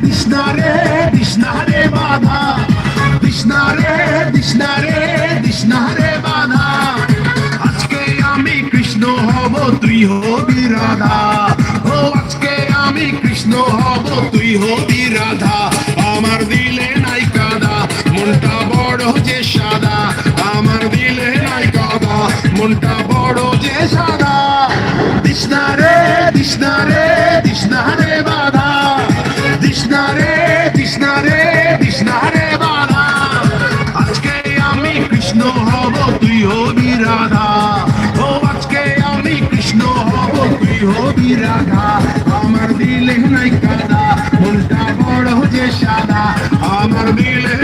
তৃষ্ণারে তৃষ্ণারে বাধা, তৃষ্ণারে তৃষ্ণারে তৃষ্ণারে বাধা। আজকে আমি কৃষ্ণ হব তুই হবি রাধা, ও আজকে আমি কৃষ্ণ হব তুই হবি রাধা। আমার দিলে নাই কাদা, মনটা বড় যে সাদা, আমার দিলে নাই কাদা, মনটা বড় যে সাদা। তৃষ্ণারে তৃষ্ণারে তৃষ্ণারে বাধা, তৃষ্ণারে তৃষ্ণারে তৃষ্ণারে বাধা। আজকে আমি কৃষ্ণ হব তুই হবি রাধা, ও আজকে আমি কৃষ্ণ হব তুই হবি রাধা। আমার দিলে নাই কাদা, মনটা বড় যে সাদা, আমার দিলে